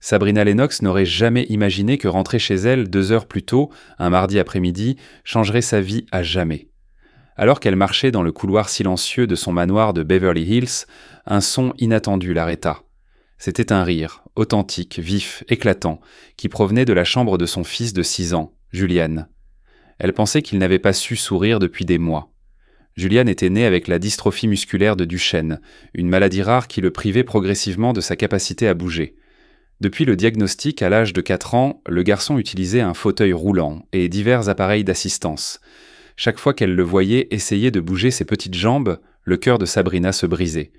Sabrina Lennox n'aurait jamais imaginé que rentrer chez elle 2 heures plus tôt, un mardi après-midi, changerait sa vie à jamais. Alors qu'elle marchait dans le couloir silencieux de son manoir de Beverly Hills, un son inattendu l'arrêta. C'était un rire, authentique, vif, éclatant, qui provenait de la chambre de son fils de 6 ans, Julian. Elle pensait qu'il n'avait pas su sourire depuis des mois. Julian était né avec la dystrophie musculaire de Duchenne, une maladie rare qui le privait progressivement de sa capacité à bouger. Depuis le diagnostic, à l'âge de 4 ans, le garçon utilisait un fauteuil roulant et divers appareils d'assistance. Chaque fois qu'elle le voyait essayer de bouger ses petites jambes, le cœur de Sabrina se brisait.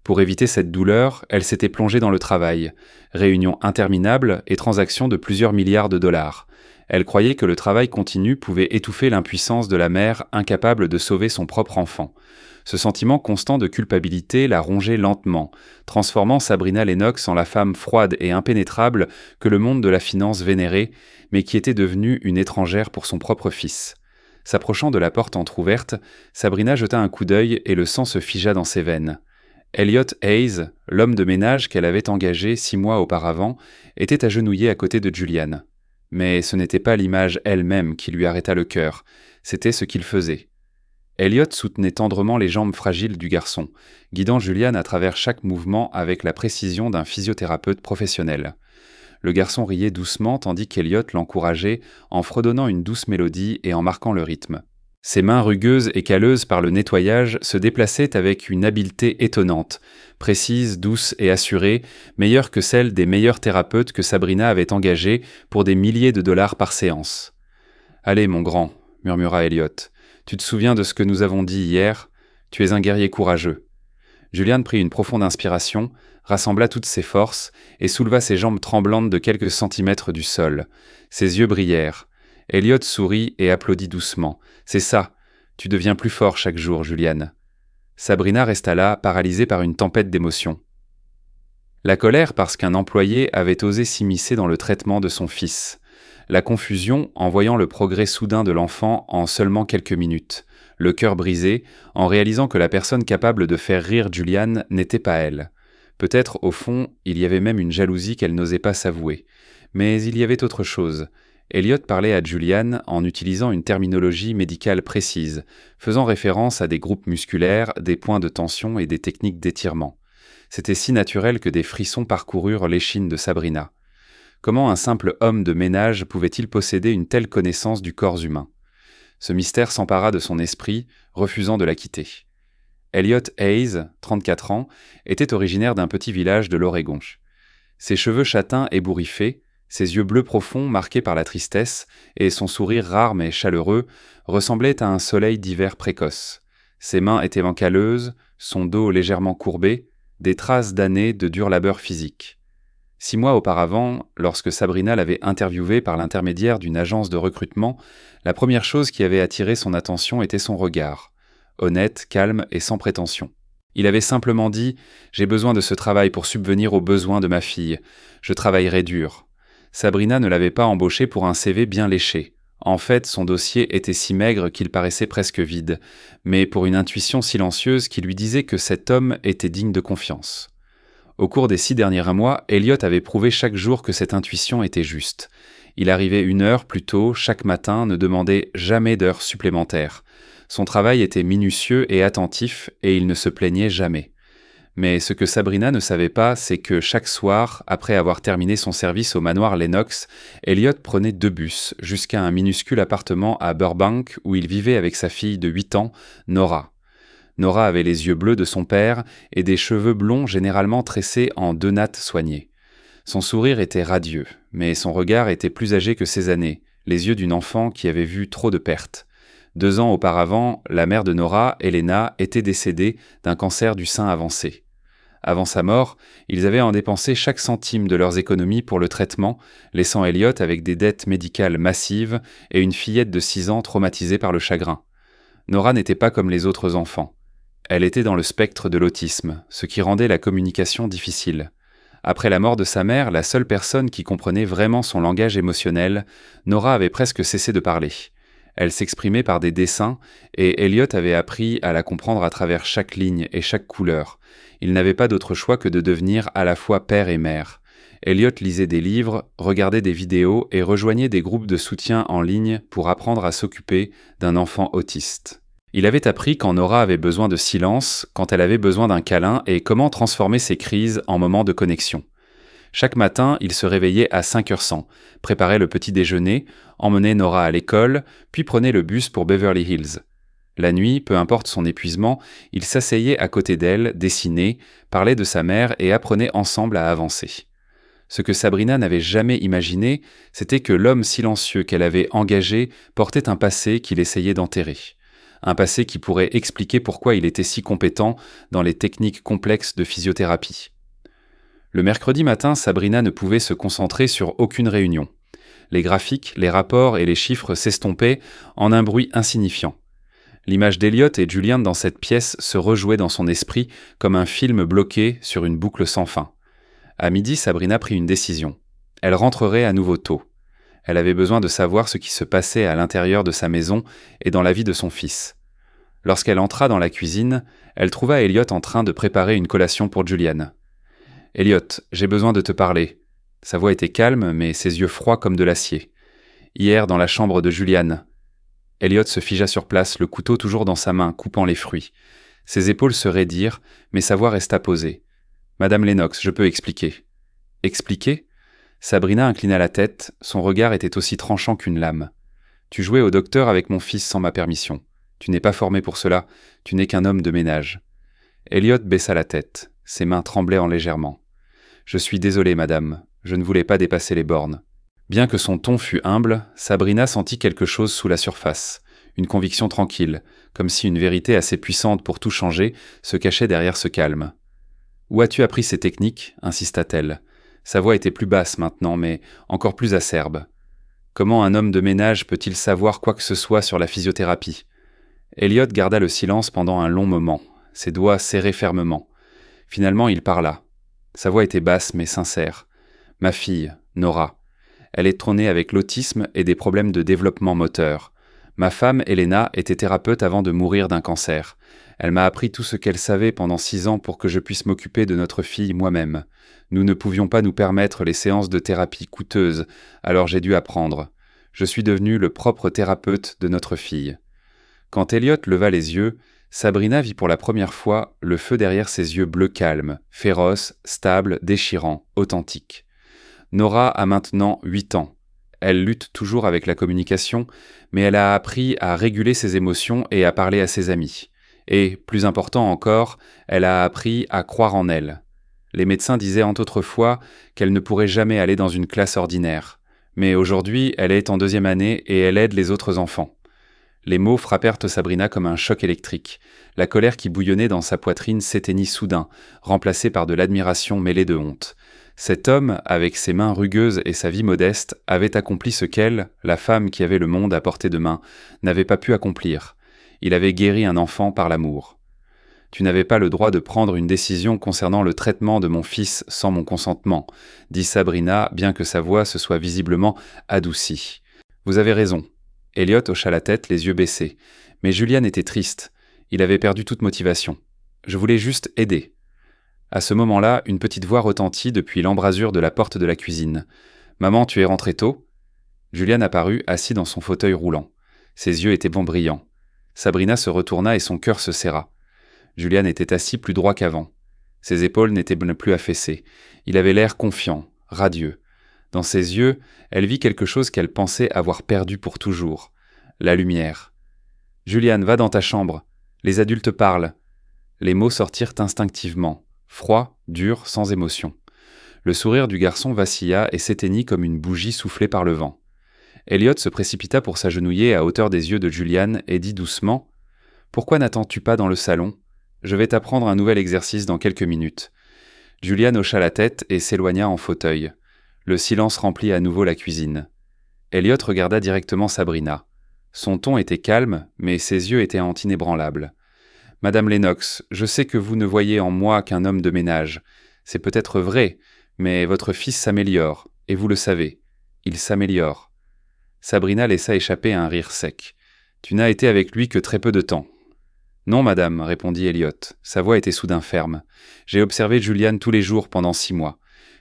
Pour éviter cette douleur, elle s'était plongée dans le travail. Réunions interminables et transactions de plusieurs milliards de dollars. Elle croyait que le travail continu pouvait étouffer l'impuissance de la mère incapable de sauver son propre enfant. Ce sentiment constant de culpabilité la rongeait lentement, transformant Sabrina Lennox en la femme froide et impénétrable que le monde de la finance vénérait, mais qui était devenue une étrangère pour son propre fils. S'approchant de la porte entr'ouverte, Sabrina jeta un coup d'œil et le sang se figea dans ses veines. Elliot Hayes, l'homme de ménage qu'elle avait engagé 6 mois auparavant, était agenouillé à côté de Julian. Mais ce n'était pas l'image elle-même qui lui arrêta le cœur, c'était ce qu'il faisait. Elliot soutenait tendrement les jambes fragiles du garçon, guidant Julian à travers chaque mouvement avec la précision d'un physiothérapeute professionnel. Le garçon riait doucement tandis qu'Elliot l'encourageait en fredonnant une douce mélodie et en marquant le rythme. Ses mains rugueuses et calleuses par le nettoyage se déplaçaient avec une habileté étonnante, précise, douce et assurée, meilleure que celle des meilleurs thérapeutes que Sabrina avait engagés pour des milliers de dollars par séance. « Allez, mon grand, » murmura Elliot. « Tu te souviens de ce que nous avons dit hier ? Tu es un guerrier courageux. » Julian prit une profonde inspiration, rassembla toutes ses forces et souleva ses jambes tremblantes de quelques centimètres du sol. Ses yeux brillèrent. Elliot sourit et applaudit doucement. « C'est ça, tu deviens plus fort chaque jour, Julian. » Sabrina resta là, paralysée par une tempête d'émotions. La colère parce qu'un employé avait osé s'immiscer dans le traitement de son fils. La confusion en voyant le progrès soudain de l'enfant en seulement quelques minutes. Le cœur brisé en réalisant que la personne capable de faire rire Julian n'était pas elle. Peut-être, au fond, il y avait même une jalousie qu'elle n'osait pas s'avouer. Mais il y avait autre chose. Elliot parlait à Julian en utilisant une terminologie médicale précise, faisant référence à des groupes musculaires, des points de tension et des techniques d'étirement. C'était si naturel que des frissons parcoururent l'échine de Sabrina. Comment un simple homme de ménage pouvait-il posséder une telle connaissance du corps humain ? Ce mystère s'empara de son esprit, refusant de la quitter. Elliot Hayes, 34 ans, était originaire d'un petit village de l'Oregon. Ses cheveux châtains ébouriffés, ses yeux bleus profonds marqués par la tristesse et son sourire rare mais chaleureux ressemblaient à un soleil d'hiver précoce. Ses mains étaient calleuses, son dos légèrement courbé, des traces d'années de dur labeur physique. 6 mois auparavant, lorsque Sabrina l'avait interviewé par l'intermédiaire d'une agence de recrutement, la première chose qui avait attiré son attention était son regard. Honnête, calme et sans prétention. Il avait simplement dit « J'ai besoin de ce travail pour subvenir aux besoins de ma fille. Je travaillerai dur. » Sabrina ne l'avait pas embauché pour un CV bien léché. En fait, son dossier était si maigre qu'il paraissait presque vide, mais pour une intuition silencieuse qui lui disait que cet homme était digne de confiance. Au cours des 6 derniers mois, Elliot avait prouvé chaque jour que cette intuition était juste. Il arrivait 1 heure plus tôt chaque matin, ne demandait jamais d'heures supplémentaires. Son travail était minutieux et attentif et il ne se plaignait jamais. Mais ce que Sabrina ne savait pas, c'est que chaque soir, après avoir terminé son service au manoir Lennox, Elliot prenait 2 bus jusqu'à un minuscule appartement à Burbank où il vivait avec sa fille de 8 ans, Nora. Nora avait les yeux bleus de son père et des cheveux blonds généralement tressés en 2 nattes soignées. Son sourire était radieux, mais son regard était plus âgé que ses années, les yeux d'une enfant qui avait vu trop de pertes. 2 ans auparavant, la mère de Nora, Elena, était décédée d'un cancer du sein avancé. Avant sa mort, ils avaient en dépensé chaque centime de leurs économies pour le traitement, laissant Elliot avec des dettes médicales massives et une fillette de 6 ans traumatisée par le chagrin. Nora n'était pas comme les autres enfants. Elle était dans le spectre de l'autisme, ce qui rendait la communication difficile. Après la mort de sa mère, la seule personne qui comprenait vraiment son langage émotionnel, Nora avait presque cessé de parler. Elle s'exprimait par des dessins et Elliot avait appris à la comprendre à travers chaque ligne et chaque couleur. Il n'avait pas d'autre choix que de devenir à la fois père et mère. Elliot lisait des livres, regardait des vidéos et rejoignait des groupes de soutien en ligne pour apprendre à s'occuper d'un enfant autiste. Il avait appris quand Nora avait besoin de silence, quand elle avait besoin d'un câlin et comment transformer ses crises en moments de connexion. Chaque matin, il se réveillait à 5h100, préparait le petit déjeuner, emmenait Nora à l'école, puis prenait le bus pour Beverly Hills. La nuit, peu importe son épuisement, il s'asseyait à côté d'elle, dessinait, parlait de sa mère et apprenait ensemble à avancer. Ce que Sabrina n'avait jamais imaginé, c'était que l'homme silencieux qu'elle avait engagé portait un passé qu'il essayait d'enterrer. Un passé qui pourrait expliquer pourquoi il était si compétent dans les techniques complexes de physiothérapie. Le mercredi matin, Sabrina ne pouvait se concentrer sur aucune réunion. Les graphiques, les rapports et les chiffres s'estompaient en un bruit insignifiant. L'image d'Elliot et Julian dans cette pièce se rejouait dans son esprit comme un film bloqué sur une boucle sans fin. À midi, Sabrina prit une décision. Elle rentrerait à nouveau tôt. Elle avait besoin de savoir ce qui se passait à l'intérieur de sa maison et dans la vie de son fils. Lorsqu'elle entra dans la cuisine, elle trouva Elliot en train de préparer une collation pour Julian. « Elliot, j'ai besoin de te parler. » Sa voix était calme, mais ses yeux froids comme de l'acier. « Hier, dans la chambre de Julian. » Elliot se figea sur place, le couteau toujours dans sa main, coupant les fruits. Ses épaules se raidirent, mais sa voix resta posée. « Madame Lennox, je peux expliquer. » « Expliquer ?» Sabrina inclina la tête, son regard était aussi tranchant qu'une lame. « Tu jouais au docteur avec mon fils sans ma permission. Tu n'es pas formé pour cela, tu n'es qu'un homme de ménage. » Elliot baissa la tête, ses mains tremblaient légèrement. « Je suis désolé, madame, je ne voulais pas dépasser les bornes. » Bien que son ton fût humble, Sabrina sentit quelque chose sous la surface, une conviction tranquille, comme si une vérité assez puissante pour tout changer se cachait derrière ce calme. « Où as-tu appris ces techniques ?» insista-t-elle. Sa voix était plus basse maintenant, mais encore plus acerbe. Comment un homme de ménage peut-il savoir quoi que ce soit sur la physiothérapie ? Elliot garda le silence pendant un long moment, ses doigts serrés fermement. Finalement, il parla. Sa voix était basse mais sincère. « Ma fille, Nora. Elle est née avec l'autisme et des problèmes de développement moteur. Ma femme, Elena, était thérapeute avant de mourir d'un cancer. Elle m'a appris tout ce qu'elle savait pendant 6 ans pour que je puisse m'occuper de notre fille moi-même. Nous ne pouvions pas nous permettre les séances de thérapie coûteuses, alors j'ai dû apprendre. Je suis devenu le propre thérapeute de notre fille. » Quand Elliot leva les yeux, Sabrina vit pour la première fois le feu derrière ses yeux bleus calmes, féroces, stables, déchirants, authentiques. Nora a maintenant 8 ans. Elle lutte toujours avec la communication, mais elle a appris à réguler ses émotions et à parler à ses amis. Et, plus important encore, elle a appris à croire en elle. Les médecins disaient autrefois qu'elle ne pourrait jamais aller dans une classe ordinaire. Mais aujourd'hui, elle est en 2e année et elle aide les autres enfants. Les mots frappèrent Sabrina comme un choc électrique. La colère qui bouillonnait dans sa poitrine s'éteignit soudain, remplacée par de l'admiration mêlée de honte. Cet homme, avec ses mains rugueuses et sa vie modeste, avait accompli ce qu'elle, la femme qui avait le monde à portée de main, n'avait pas pu accomplir. Il avait guéri un enfant par l'amour. « Tu n'avais pas le droit de prendre une décision concernant le traitement de mon fils sans mon consentement, » dit Sabrina, bien que sa voix se soit visiblement adoucie. « Vous avez raison. » Elliot hocha la tête, les yeux baissés. Mais Julian était triste. Il avait perdu toute motivation. « Je voulais juste aider. » À ce moment-là, une petite voix retentit depuis l'embrasure de la porte de la cuisine. « Maman, tu es rentrée tôt ?» Julian apparut, assis dans son fauteuil roulant. Ses yeux étaient brillants. Sabrina se retourna et son cœur se serra. Julian était assis plus droit qu'avant. Ses épaules n'étaient plus affaissées. Il avait l'air confiant, radieux. Dans ses yeux, elle vit quelque chose qu'elle pensait avoir perdu pour toujours. La lumière. « Julian, va dans ta chambre. Les adultes parlent. » Les mots sortirent instinctivement, froids, durs, sans émotion. Le sourire du garçon vacilla et s'éteignit comme une bougie soufflée par le vent. Elliot se précipita pour s'agenouiller à hauteur des yeux de Julian et dit doucement « Pourquoi n'attends-tu pas dans le salon ? Je vais t'apprendre un nouvel exercice dans quelques minutes. » Julian hocha la tête et s'éloigna en fauteuil. Le silence remplit à nouveau la cuisine. Elliot regarda directement Sabrina. Son ton était calme, mais ses yeux étaient inébranlables. « Madame Lennox, je sais que vous ne voyez en moi qu'un homme de ménage. C'est peut-être vrai, mais votre fils s'améliore, et vous le savez. Il s'améliore. » Sabrina laissa échapper un rire sec. « Tu n'as été avec lui que très peu de temps. » « Non, madame, répondit Elliot. Sa voix était soudain ferme. J'ai observé Julian tous les jours pendant 6 mois.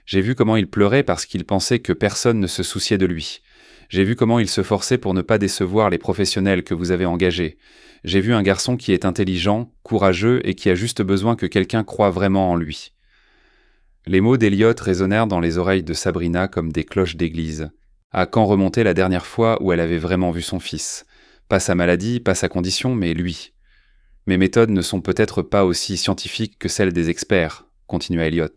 J'ai vu comment il pleurait parce qu'il pensait que personne ne se souciait de lui. J'ai vu comment il se forçait pour ne pas décevoir les professionnels que vous avez engagés. J'ai vu un garçon qui est intelligent, courageux et qui a juste besoin que quelqu'un croie vraiment en lui. » Les mots d'Elliot résonnèrent dans les oreilles de Sabrina comme des cloches d'église. À quand remontait la dernière fois où elle avait vraiment vu son fils? Pas sa maladie, pas sa condition, mais lui. « Mes méthodes ne sont peut-être pas aussi scientifiques que celles des experts, » continua Elliot.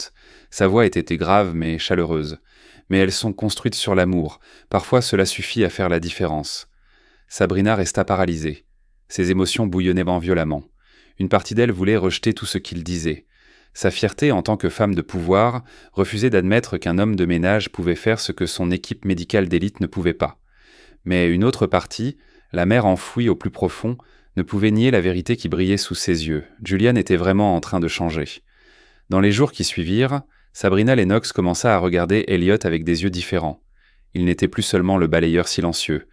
Sa voix était grave mais chaleureuse. « Mais elles sont construites sur l'amour. Parfois cela suffit à faire la différence. » Sabrina resta paralysée. Ses émotions bouillonnaient violemment. Une partie d'elle voulait rejeter tout ce qu'il disait. Sa fierté en tant que femme de pouvoir refusait d'admettre qu'un homme de ménage pouvait faire ce que son équipe médicale d'élite ne pouvait pas. Mais une autre partie, la mère enfouie au plus profond, ne pouvait nier la vérité qui brillait sous ses yeux. Julian était vraiment en train de changer. Dans les jours qui suivirent, Sabrina Lennox commença à regarder Elliot avec des yeux différents. Il n'était plus seulement le balayeur silencieux.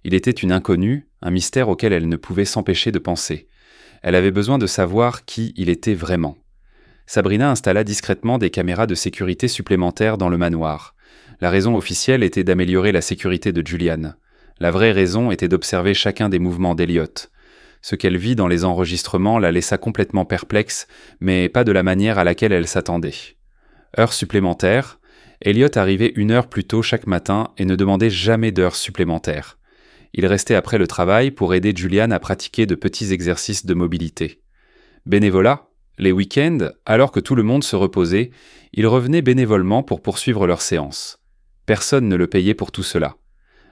Il était une inconnue, un mystère auquel elle ne pouvait s'empêcher de penser. Elle avait besoin de savoir qui il était vraiment. Sabrina installa discrètement des caméras de sécurité supplémentaires dans le manoir. La raison officielle était d'améliorer la sécurité de Julian. La vraie raison était d'observer chacun des mouvements d'Elliot. Ce qu'elle vit dans les enregistrements la laissa complètement perplexe, mais pas de la manière à laquelle elle s'attendait. Heures supplémentaires, Elliot arrivait 1 heure plus tôt chaque matin et ne demandait jamais d'heures supplémentaires. Il restait après le travail pour aider Julian à pratiquer de petits exercices de mobilité. Bénévolat, les week-ends, alors que tout le monde se reposait, il revenait bénévolement pour poursuivre leurs séances. Personne ne le payait pour tout cela.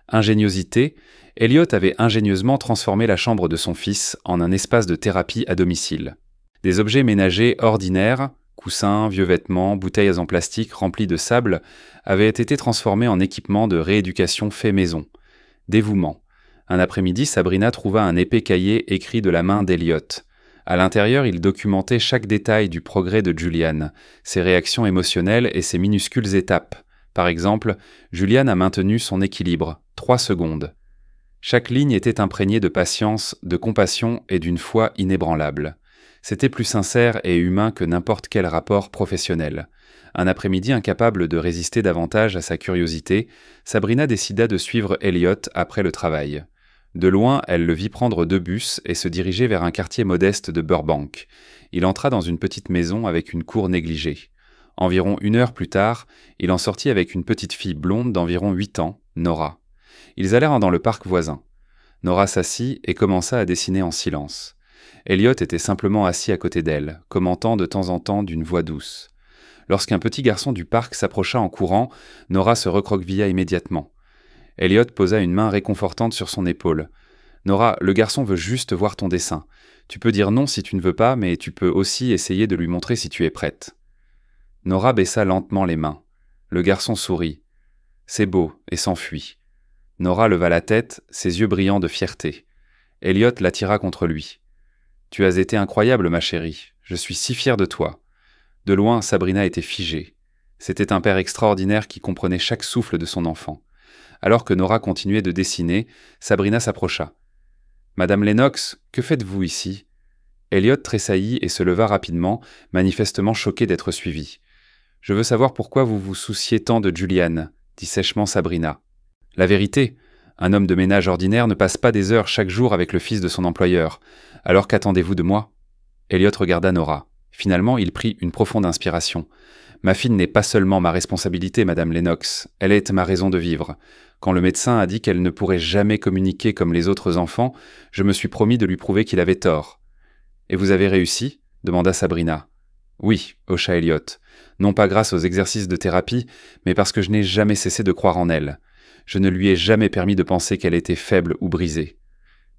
Ingéniosité, Elliot avait ingénieusement transformé la chambre de son fils en un espace de thérapie à domicile. Des objets ménagers ordinaires, coussins, vieux vêtements, bouteilles en plastique remplies de sable, avaient été transformés en équipements de rééducation fait maison. Dévouement. Un après-midi, Sabrina trouva un épais cahier écrit de la main d'Elliot. À l'intérieur, il documentait chaque détail du progrès de Julian, ses réactions émotionnelles et ses minuscules étapes. Par exemple, Julian a maintenu son équilibre, 3 secondes. Chaque ligne était imprégnée de patience, de compassion et d'une foi inébranlable. C'était plus sincère et humain que n'importe quel rapport professionnel. Un après-midi incapable de résister davantage à sa curiosité, Sabrina décida de suivre Elliot après le travail. De loin, elle le vit prendre 2 bus et se diriger vers un quartier modeste de Burbank. Il entra dans une petite maison avec une cour négligée. Environ 1 heure plus tard, il en sortit avec une petite fille blonde d'environ 8 ans, Nora. Ils allèrent dans le parc voisin. Nora s'assit et commença à dessiner en silence. Elliot était simplement assis à côté d'elle, commentant de temps en temps d'une voix douce. Lorsqu'un petit garçon du parc s'approcha en courant, Nora se recroquevilla immédiatement. Elliot posa une main réconfortante sur son épaule. « Nora, le garçon veut juste voir ton dessin. Tu peux dire non si tu ne veux pas, mais tu peux aussi essayer de lui montrer si tu es prête. » Nora baissa lentement les mains. Le garçon sourit. « C'est beau » et s'enfuit. Nora leva la tête, ses yeux brillants de fierté. Elliot l'attira contre lui. « Tu as été incroyable, ma chérie. Je suis si fier de toi. » De loin, Sabrina était figée. C'était un père extraordinaire qui comprenait chaque souffle de son enfant. Alors que Nora continuait de dessiner, Sabrina s'approcha. « Madame Lennox, que faites-vous ici ?» Elliot tressaillit et se leva rapidement, manifestement choqué d'être suivi. « Je veux savoir pourquoi vous vous souciez tant de Julian, » dit sèchement Sabrina. « La vérité, un homme de ménage ordinaire ne passe pas des heures chaque jour avec le fils de son employeur. Alors qu'attendez-vous de moi ?» Elliot regarda Nora. Finalement, il prit une profonde inspiration. « Ma fille n'est pas seulement ma responsabilité, Madame Lennox, elle est ma raison de vivre. Quand le médecin a dit qu'elle ne pourrait jamais communiquer comme les autres enfants, je me suis promis de lui prouver qu'il avait tort. »« Et vous avez réussi ?» demanda Sabrina. « Oui, hocha Elliot. Non pas grâce aux exercices de thérapie, mais parce que je n'ai jamais cessé de croire en elle. Je ne lui ai jamais permis de penser qu'elle était faible ou brisée. »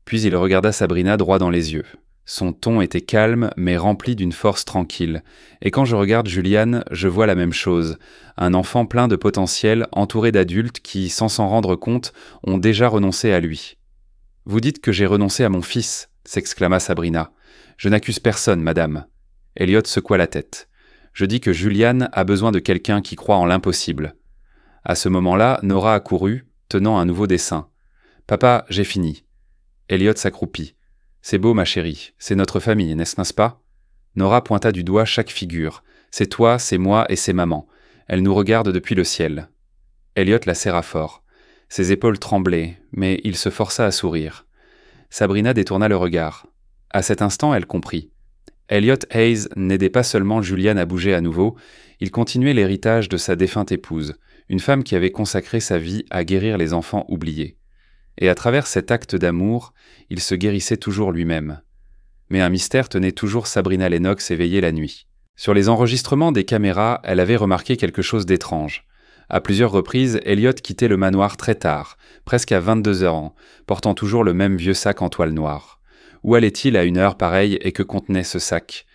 Puis il regarda Sabrina droit dans les yeux. Son ton était calme, mais rempli d'une force tranquille. Et quand je regarde Julian, je vois la même chose. Un enfant plein de potentiel, entouré d'adultes qui, sans s'en rendre compte, ont déjà renoncé à lui. « Vous dites que j'ai renoncé à mon fils », s'exclama Sabrina. « Je n'accuse personne, madame. » Elliot secoua la tête. « Je dis que Julian a besoin de quelqu'un qui croit en l'impossible. » À ce moment-là, Nora accourut, tenant un nouveau dessin. « Papa, j'ai fini. » Elliot s'accroupit. « C'est beau, ma chérie. C'est notre famille, n'est-ce pas ?» Nora pointa du doigt chaque figure. « C'est toi, c'est moi et c'est maman. Elle nous regarde depuis le ciel. Elliot la serra fort. Ses épaules tremblaient, mais il se força à sourire. Sabrina détourna le regard. À cet instant, elle comprit. Elliot Hayes n'aidait pas seulement Julian à bouger à nouveau, il continuait l'héritage de sa défunte épouse, une femme qui avait consacré sa vie à guérir les enfants oubliés. Et à travers cet acte d'amour, il se guérissait toujours lui-même. Mais un mystère tenait toujours Sabrina Lennox éveillée la nuit. Sur les enregistrements des caméras, elle avait remarqué quelque chose d'étrange. À plusieurs reprises, Elliot quittait le manoir très tard, presque à 22 heures, portant toujours le même vieux sac en toile noire. Où allait-il à une heure pareille et que contenait ce sac ?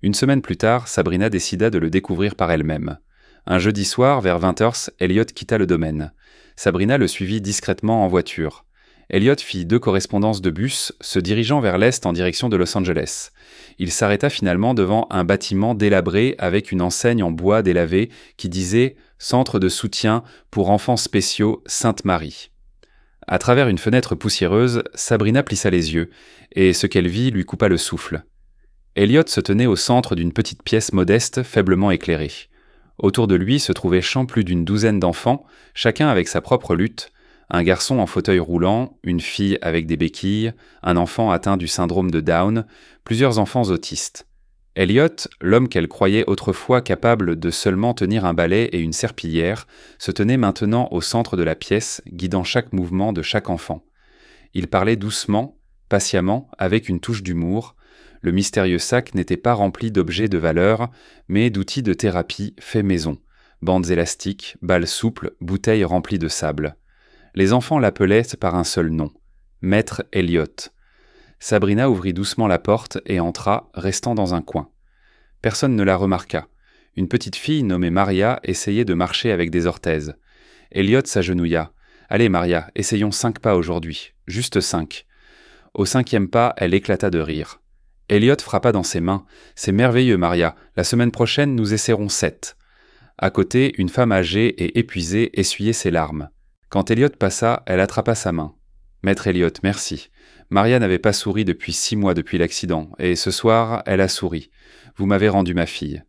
Une semaine plus tard, Sabrina décida de le découvrir par elle-même. Un jeudi soir, vers 20h, Elliot quitta le domaine. Sabrina le suivit discrètement en voiture. Elliot fit 2 correspondances de bus, se dirigeant vers l'est en direction de Los Angeles. Il s'arrêta finalement devant un bâtiment délabré avec une enseigne en bois délavé qui disait « Centre de soutien pour enfants spéciaux Sainte-Marie ». À travers une fenêtre poussiéreuse, Sabrina plissa les yeux, et ce qu'elle vit lui coupa le souffle. Elliot se tenait au centre d'une petite pièce modeste, faiblement éclairée. Autour de lui se trouvaient champ plus d'une douzaine d'enfants, chacun avec sa propre lutte, un garçon en fauteuil roulant, une fille avec des béquilles, un enfant atteint du syndrome de Down, plusieurs enfants autistes. Elliot, l'homme qu'elle croyait autrefois capable de seulement tenir un balai et une serpillière, se tenait maintenant au centre de la pièce, guidant chaque mouvement de chaque enfant. Il parlait doucement, patiemment, avec une touche d'humour. Le mystérieux sac n'était pas rempli d'objets de valeur, mais d'outils de thérapie faits maison, bandes élastiques, balles souples, bouteilles remplies de sable. Les enfants l'appelaient par un seul nom, Maître Elliot. Sabrina ouvrit doucement la porte et entra, restant dans un coin. Personne ne la remarqua. Une petite fille nommée Maria essayait de marcher avec des orthèses. Elliot s'agenouilla. « Allez Maria, essayons 5 pas aujourd'hui, juste 5. » Au 5e pas, elle éclata de rire. Elliot frappa dans ses mains. « C'est merveilleux Maria, la semaine prochaine nous essaierons 7. » À côté, une femme âgée et épuisée essuyait ses larmes. Quand Elliot passa, elle attrapa sa main. « Maître Elliot, merci. Maria n'avait pas souri depuis 6 mois depuis l'accident, et ce soir, elle a souri. Vous m'avez rendu ma fille. »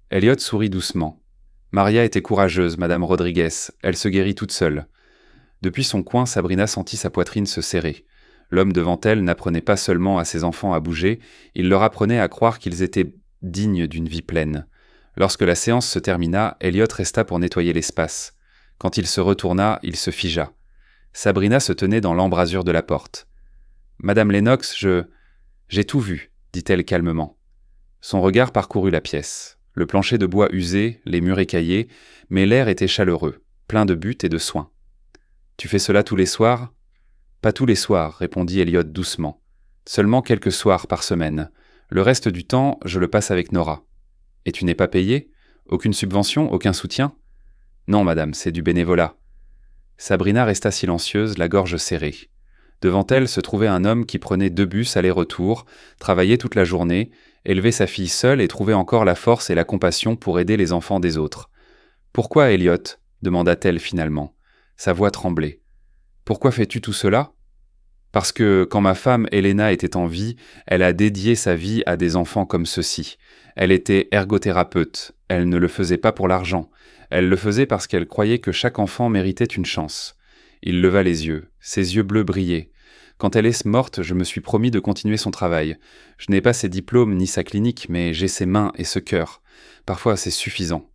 Elliot sourit doucement. Maria était courageuse, Madame Rodriguez. Elle se guérit toute seule. Depuis son coin, Sabrina sentit sa poitrine se serrer. L'homme devant elle n'apprenait pas seulement à ses enfants à bouger, il leur apprenait à croire qu'ils étaient dignes d'une vie pleine. Lorsque la séance se termina, Elliot resta pour nettoyer l'espace. Quand il se retourna, il se figea. Sabrina se tenait dans l'embrasure de la porte. « Madame Lennox, j'ai tout vu, dit-elle calmement. Son regard parcourut la pièce. Le plancher de bois usé, les murs écaillés, mais l'air était chaleureux, plein de but et de soin. « Tu fais cela tous les soirs ?»« Pas tous les soirs, répondit Elliot doucement. Seulement quelques soirs par semaine. Le reste du temps, je le passe avec Nora. Et tu n'es pas payé ? Aucune subvention, aucun soutien ? Non, madame, c'est du bénévolat. » Sabrina resta silencieuse, la gorge serrée. Devant elle se trouvait un homme qui prenait 2 bus aller-retour, travaillait toute la journée, élevait sa fille seule et trouvait encore la force et la compassion pour aider les enfants des autres. « Pourquoi, Elliot ?» demanda-t-elle finalement. Sa voix tremblait. « Pourquoi fais-tu tout cela ?»« Parce que, quand ma femme Elena était en vie, elle a dédié sa vie à des enfants comme ceux-ci. Elle était ergothérapeute, elle ne le faisait pas pour l'argent. Elle le faisait parce qu'elle croyait que chaque enfant méritait une chance. » Il leva les yeux, ses yeux bleus brillaient. « Quand elle est morte, je me suis promis de continuer son travail. Je n'ai pas ses diplômes ni sa clinique, mais j'ai ses mains et ce cœur. Parfois, c'est suffisant. »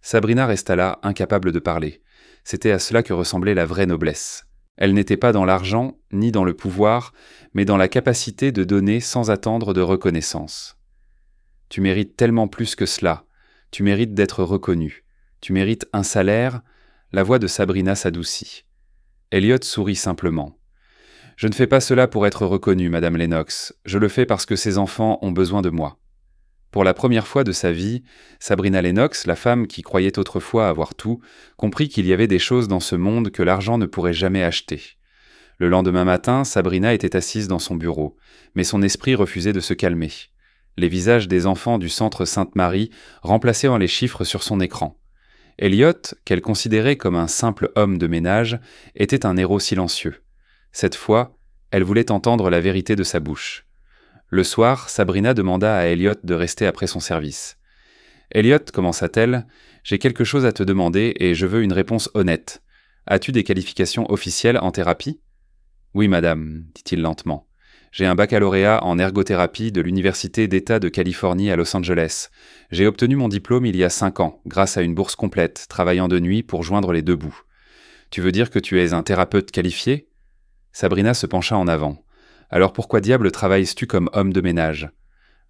Sabrina resta là, incapable de parler. C'était à cela que ressemblait la vraie noblesse. Elle n'était pas dans l'argent, ni dans le pouvoir, mais dans la capacité de donner sans attendre de reconnaissance. « Tu mérites tellement plus que cela. Tu mérites d'être reconnu. Tu mérites un salaire. » La voix de Sabrina s'adoucit. Elliot sourit simplement. « Je ne fais pas cela pour être reconnu, Madame Lennox. Je le fais parce que ces enfants ont besoin de moi. » Pour la première fois de sa vie, Sabrina Lennox, la femme qui croyait autrefois avoir tout, comprit qu'il y avait des choses dans ce monde que l'argent ne pourrait jamais acheter. Le lendemain matin, Sabrina était assise dans son bureau, mais son esprit refusait de se calmer. Les visages des enfants du centre Sainte-Marie remplaçaient les chiffres sur son écran. Elliot, qu'elle considérait comme un simple homme de ménage, était un héros silencieux. Cette fois, elle voulait entendre la vérité de sa bouche. Le soir, Sabrina demanda à Elliot de rester après son service. « Elliot, commença-t-elle, J'ai quelque chose à te demander et je veux une réponse honnête. As-tu des qualifications officielles en thérapie ? Oui, madame, dit-il lentement. J'ai un baccalauréat en ergothérapie de l'Université d'État de Californie à Los Angeles. J'ai obtenu mon diplôme il y a 5 ans, grâce à une bourse complète, travaillant de nuit pour joindre les deux bouts. Tu veux dire que tu es un thérapeute qualifié ? Sabrina se pencha en avant. Alors pourquoi diable travailles-tu comme homme de ménage ?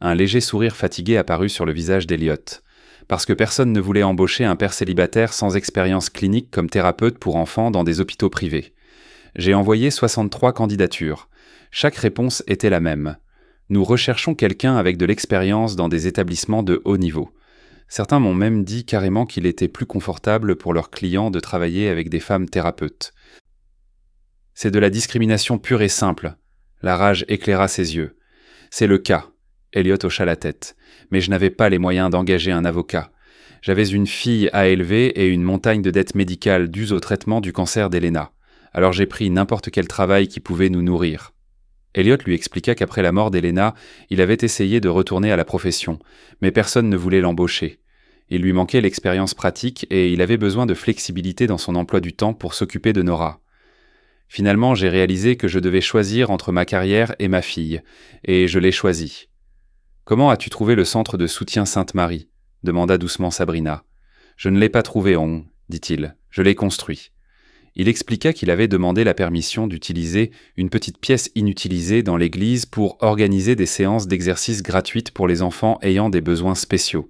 Un léger sourire fatigué apparut sur le visage d'Elliot. Parce que personne ne voulait embaucher un père célibataire sans expérience clinique comme thérapeute pour enfants dans des hôpitaux privés. J'ai envoyé 63 candidatures. Chaque réponse était la même. Nous recherchons quelqu'un avec de l'expérience dans des établissements de haut niveau. Certains m'ont même dit carrément qu'il était plus confortable pour leurs clients de travailler avec des femmes thérapeutes. C'est de la discrimination pure et simple. La rage éclaira ses yeux. C'est le cas. Elliot hocha la tête. Mais je n'avais pas les moyens d'engager un avocat. J'avais une fille à élever et une montagne de dettes médicales dues au traitement du cancer d'Elena. Alors j'ai pris n'importe quel travail qui pouvait nous nourrir. Elliot lui expliqua qu'après la mort d'Elena, il avait essayé de retourner à la profession, mais personne ne voulait l'embaucher. Il lui manquait l'expérience pratique et il avait besoin de flexibilité dans son emploi du temps pour s'occuper de Nora. Finalement, j'ai réalisé que je devais choisir entre ma carrière et ma fille, et je l'ai choisi. « Comment as-tu trouvé le centre de soutien Sainte-Marie » demanda doucement Sabrina. « Je ne l'ai pas trouvé, dit-il. Je l'ai construit. » Il expliqua qu'il avait demandé la permission d'utiliser une petite pièce inutilisée dans l'église pour organiser des séances d'exercice gratuites pour les enfants ayant des besoins spéciaux.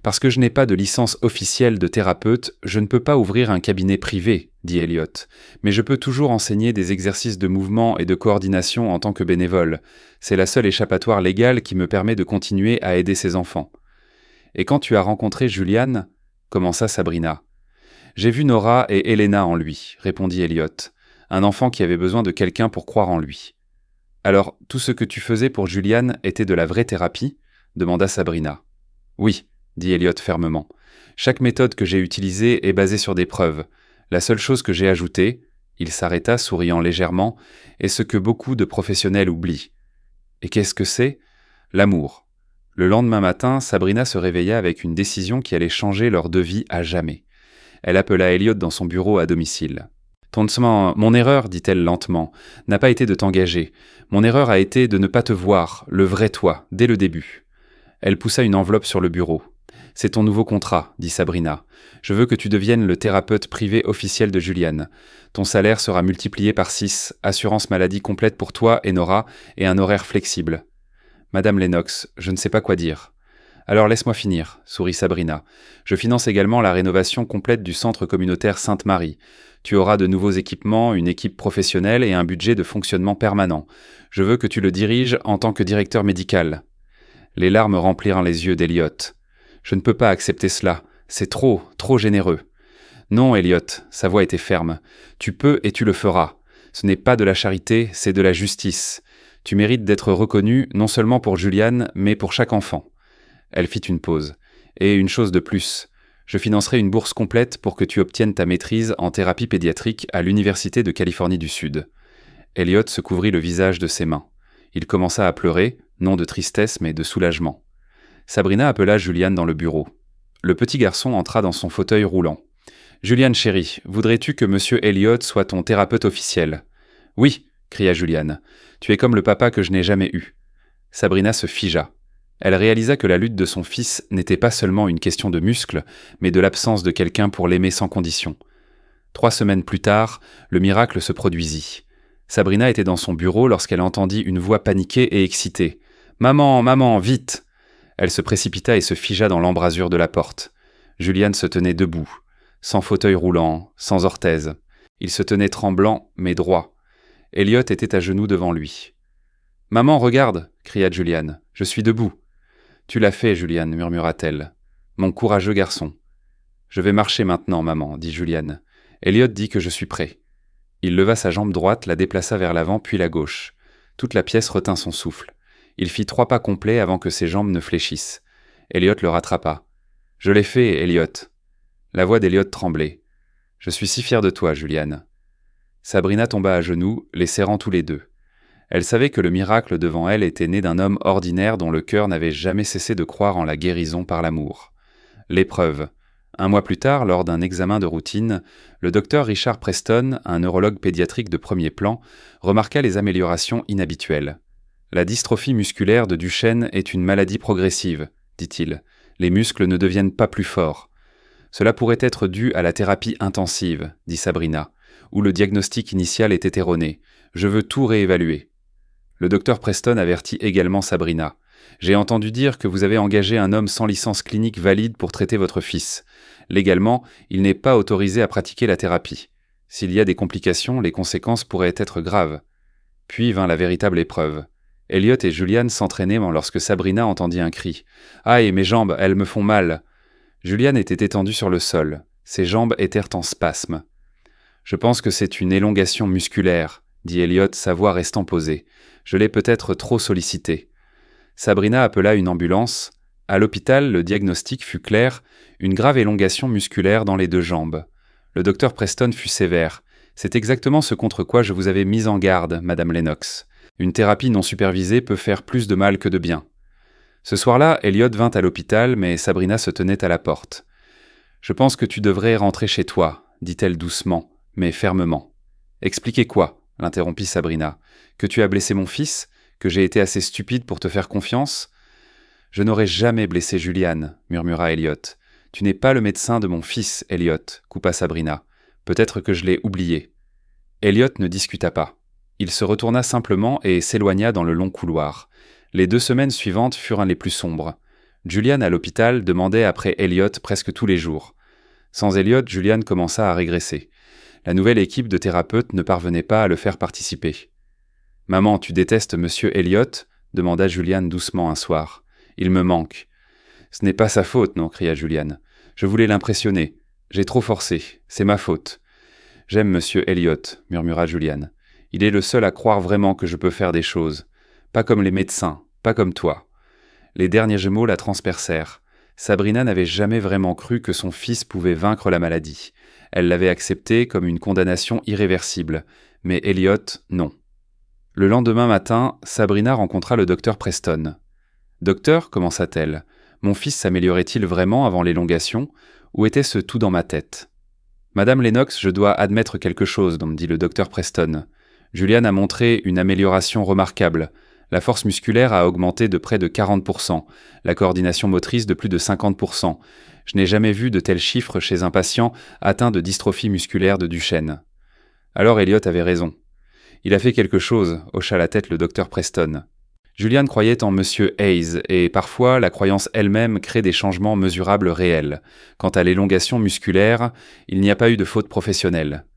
Parce que je n'ai pas de licence officielle de thérapeute, je ne peux pas ouvrir un cabinet privé, dit Elliot, mais je peux toujours enseigner des exercices de mouvement et de coordination en tant que bénévole. C'est la seule échappatoire légale qui me permet de continuer à aider ces enfants. Et quand tu as rencontré Julian, commença Sabrina. J'ai vu Nora et Elena en lui, répondit Elliot, un enfant qui avait besoin de quelqu'un pour croire en lui. Alors, tout ce que tu faisais pour Julian était de la vraie thérapie ? Demanda Sabrina. Oui, dit Elliot fermement. Chaque méthode que j'ai utilisée est basée sur des preuves. La seule chose que j'ai ajoutée, il s'arrêta souriant légèrement, est ce que beaucoup de professionnels oublient. Et qu'est-ce que c'est ? L'amour. Le lendemain matin, Sabrina se réveilla avec une décision qui allait changer leur de vie à jamais. Elle appela Elliot dans son bureau à domicile. « Mon erreur, dit-elle lentement, n'a pas été de t'engager. Mon erreur a été de ne pas te voir, le vrai toi, dès le début. » Elle poussa une enveloppe sur le bureau. « C'est ton nouveau contrat, dit Sabrina. Je veux que tu deviennes le thérapeute privé officiel de Julian. Ton salaire sera multiplié par 6, assurance maladie complète pour toi et Nora, et un horaire flexible. » Madame Lennox, je ne sais pas quoi dire. Alors laisse-moi finir, sourit Sabrina. Je finance également la rénovation complète du centre communautaire Sainte-Marie. Tu auras de nouveaux équipements, une équipe professionnelle et un budget de fonctionnement permanent. Je veux que tu le diriges en tant que directeur médical. Les larmes remplirent les yeux d'Elliot. Je ne peux pas accepter cela. C'est trop généreux. Non, Elliot, sa voix était ferme. Tu peux et tu le feras. Ce n'est pas de la charité, c'est de la justice. Tu mérites d'être reconnu non seulement pour Julian, mais pour chaque enfant. Elle fit une pause. Et une chose de plus. Je financerai une bourse complète pour que tu obtiennes ta maîtrise en thérapie pédiatrique à l'Université de Californie du Sud. Elliot se couvrit le visage de ses mains. Il commença à pleurer, non de tristesse mais de soulagement. Sabrina appela Julian dans le bureau. Le petit garçon entra dans son fauteuil roulant. « Julian chéri, voudrais-tu que Monsieur Elliot soit ton thérapeute officiel ?»« Oui !» cria Julian. « Tu es comme le papa que je n'ai jamais eu. » Sabrina se figea. Elle réalisa que la lutte de son fils n'était pas seulement une question de muscles, mais de l'absence de quelqu'un pour l'aimer sans condition. 3 semaines plus tard, le miracle se produisit. Sabrina était dans son bureau lorsqu'elle entendit une voix paniquée et excitée. « Maman, maman, vite !» Elle se précipita et se figea dans l'embrasure de la porte. Julian se tenait debout, sans fauteuil roulant, sans orthèse. Il se tenait tremblant, mais droit. Elliot était à genoux devant lui. « Maman, regarde !» cria Julian. « Je suis debout. » « Tu l'as fait, Julian, murmura-t-elle. « Mon courageux garçon. »« Je vais marcher maintenant, maman, dit Julian. Elliot dit que je suis prêt. » Il leva sa jambe droite, la déplaça vers l'avant, puis la gauche. Toute la pièce retint son souffle. Il fit 3 pas complets avant que ses jambes ne fléchissent. Elliot le rattrapa. « Je l'ai fait, Elliot. » La voix d'Elliot tremblait. « Je suis si fier de toi, Julian. » Sabrina tomba à genoux, les serrant tous les deux. Elle savait que le miracle devant elle était né d'un homme ordinaire dont le cœur n'avait jamais cessé de croire en la guérison par l'amour. L'épreuve, Un mois plus tard, lors d'un examen de routine, le docteur Richard Preston, un neurologue pédiatrique de premier plan, remarqua les améliorations inhabituelles. « La dystrophie musculaire de Duchenne est une maladie progressive », dit-il. « Les muscles ne deviennent pas plus forts. » « Cela pourrait être dû à la thérapie intensive, » dit Sabrina, « où le diagnostic initial était erroné. Je veux tout réévaluer. » Le docteur Preston avertit également Sabrina. « J'ai entendu dire que vous avez engagé un homme sans licence clinique valide pour traiter votre fils. Légalement, il n'est pas autorisé à pratiquer la thérapie. S'il y a des complications, les conséquences pourraient être graves. » Puis vint la véritable épreuve. Elliot et Julian s'entraînaient lorsque Sabrina entendit un cri. « Aïe, mes jambes, elles me font mal !» Julian était étendu sur le sol. Ses jambes étaient en spasme. « Je pense que c'est une élongation musculaire, » dit Elliot, sa voix restant posée. « Je l'ai peut-être trop sollicité. » Sabrina appela une ambulance. À l'hôpital, le diagnostic fut clair, une grave élongation musculaire dans les deux jambes. Le docteur Preston fut sévère. « C'est exactement ce contre quoi je vous avais mis en garde, Madame Lennox. Une thérapie non supervisée peut faire plus de mal que de bien. » Ce soir-là, Elliot vint à l'hôpital, mais Sabrina se tenait à la porte. « Je pense que tu devrais rentrer chez toi, » dit-elle doucement, mais fermement. « Expliquez quoi ?» l'interrompit Sabrina. « Que tu as blessé mon fils ? Que j'ai été assez stupide pour te faire confiance ? » « Je n'aurais jamais blessé Julian, » murmura Elliot. « Tu n'es pas le médecin de mon fils, Elliot, » coupa Sabrina. « Peut-être que je l'ai oublié. » Elliot ne discuta pas. Il se retourna simplement et s'éloigna dans le long couloir. Les 2 semaines suivantes furent les plus sombres. Julian à l'hôpital demandait après Elliot presque tous les jours. Sans Elliot, Julian commença à régresser. La nouvelle équipe de thérapeutes ne parvenait pas à le faire participer. « Maman, tu détestes Monsieur Elliot ?» demanda Julian doucement un soir. « Il me manque. »« Ce n'est pas sa faute, non » cria Julian. « Je voulais l'impressionner. J'ai trop forcé. C'est ma faute. »« J'aime Monsieur Elliot, » murmura Julian. « Il est le seul à croire vraiment que je peux faire des choses. Pas comme les médecins, pas comme toi. » Les derniers mots la transpercèrent. Sabrina n'avait jamais vraiment cru que son fils pouvait vaincre la maladie. Elle l'avait accepté comme une condamnation irréversible. Mais Elliot, non. Le lendemain matin, Sabrina rencontra le docteur Preston. « Docteur, commença-t-elle, mon fils s'améliorait-il vraiment avant l'élongation, ou était-ce tout dans ma tête ?»« Madame Lennox, je dois admettre quelque chose, » dit le docteur Preston. « Julian a montré une amélioration remarquable. La force musculaire a augmenté de près de 40%, la coordination motrice de plus de 50%. Je n'ai jamais vu de tels chiffres chez un patient atteint de dystrophie musculaire de Duchenne. » Alors Elliot avait raison. Il a fait quelque chose, hocha la tête le docteur Preston. Julian croyait en Monsieur Hayes, et parfois la croyance elle-même crée des changements mesurables réels. Quant à l'élongation musculaire, il n'y a pas eu de faute professionnelle.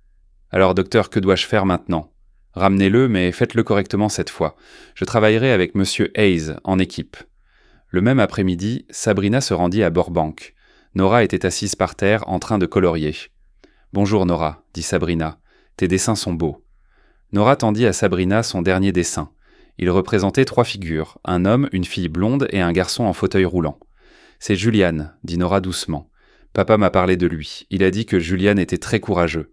Alors docteur, que dois-je faire maintenant ? Ramenez-le, mais faites-le correctement cette fois. Je travaillerai avec Monsieur Hayes, en équipe. Le même après-midi, Sabrina se rendit à Burbank. Nora était assise par terre, en train de colorier. « Bonjour Nora, » dit Sabrina. « Tes dessins sont beaux. » Nora tendit à Sabrina son dernier dessin. Il représentait 3 figures, un homme, une fille blonde et un garçon en fauteuil roulant. « C'est Julian, » dit Nora doucement. « Papa m'a parlé de lui. Il a dit que Julian était très courageux. »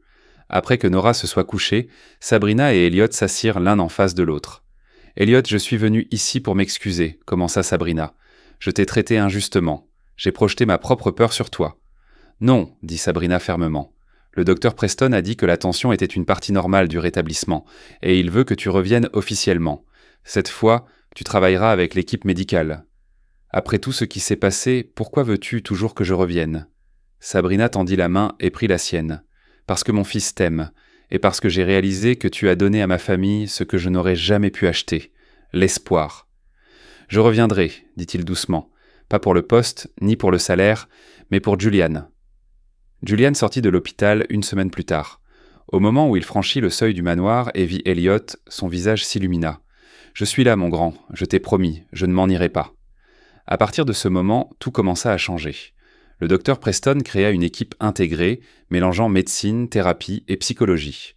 Après que Nora se soit couchée, Sabrina et Elliot s'assirent l'un en face de l'autre. « Elliot, je suis venue ici pour m'excuser, » commença Sabrina. « Je t'ai traité injustement. J'ai projeté ma propre peur sur toi. »« Non, » dit Sabrina fermement. « Le docteur Preston a dit que la tension était une partie normale du rétablissement, et il veut que tu reviennes officiellement. Cette fois, tu travailleras avec l'équipe médicale. Après tout ce qui s'est passé, pourquoi veux-tu toujours que je revienne ?» Sabrina tendit la main et prit la sienne. « Parce que mon fils t'aime, et parce que j'ai réalisé que tu as donné à ma famille ce que je n'aurais jamais pu acheter, l'espoir. »« Je reviendrai, » dit-il doucement, « pas pour le poste, ni pour le salaire, mais pour Julian. » Julian sortit de l'hôpital 1 semaine plus tard. Au moment où il franchit le seuil du manoir et vit Elliot, son visage s'illumina. « Je suis là, mon grand, je t'ai promis, je ne m'en irai pas. » À partir de ce moment, tout commença à changer. Le docteur Preston créa une équipe intégrée, mélangeant médecine, thérapie et psychologie.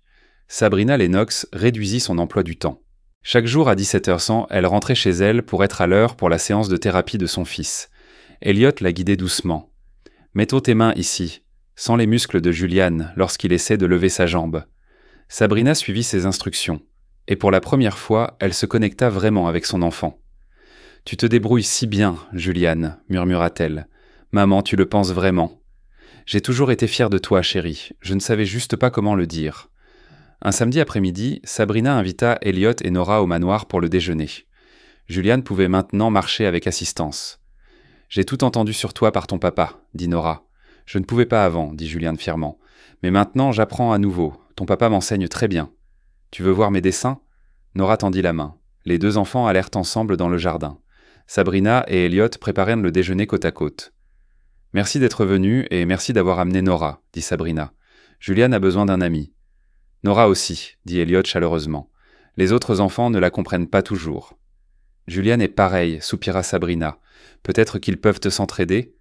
Sabrina Lennox réduisit son emploi du temps. Chaque jour à 17h100, elle rentrait chez elle pour être à l'heure pour la séance de thérapie de son fils. Elliot la guidait doucement. « Mettons tes mains ici. » Sans les muscles de Julian lorsqu'il essaie de lever sa jambe. Sabrina suivit ses instructions, et pour la première fois, elle se connecta vraiment avec son enfant. « Tu te débrouilles si bien, Julian, » murmura-t-elle. « Maman, tu le penses vraiment ?» J'ai toujours été fier de toi, chérie. Je ne savais juste pas comment le dire. Un samedi après-midi, Sabrina invita Elliot et Nora au manoir pour le déjeuner. Julian pouvait maintenant marcher avec assistance. « J'ai tout entendu sur toi par ton papa, » dit Nora. « Je ne pouvais pas avant, » dit Julian fièrement. « Mais maintenant, j'apprends à nouveau. Ton papa m'enseigne très bien. Tu veux voir mes dessins ?» Nora tendit la main. Les deux enfants allèrent ensemble dans le jardin. Sabrina et Elliot préparèrent le déjeuner côte à côte. « Merci d'être venu et merci d'avoir amené Nora, » dit Sabrina. « Julian a besoin d'un ami. »« Nora aussi, » dit Elliot chaleureusement. « Les autres enfants ne la comprennent pas toujours. »« Julian est pareil, » soupira Sabrina. « Peut-être qu'ils peuvent s'entraider ?»«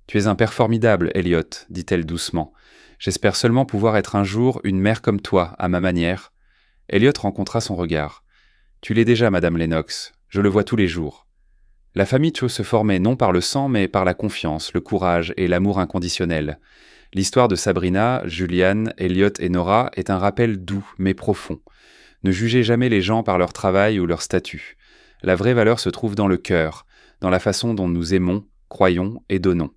Tu es un père formidable, Elliot, » dit-elle doucement. « J'espère seulement pouvoir être un jour une mère comme toi, à ma manière. » Elliot rencontra son regard. « Tu l'es déjà, Madame Lennox. Je le vois tous les jours. » La famille Cho se formait non par le sang, mais par la confiance, le courage et l'amour inconditionnel. L'histoire de Sabrina, Julian, Elliot et Nora est un rappel doux mais profond. Ne jugez jamais les gens par leur travail ou leur statut. La vraie valeur se trouve dans le cœur, dans la façon dont nous aimons, croyons et donnons.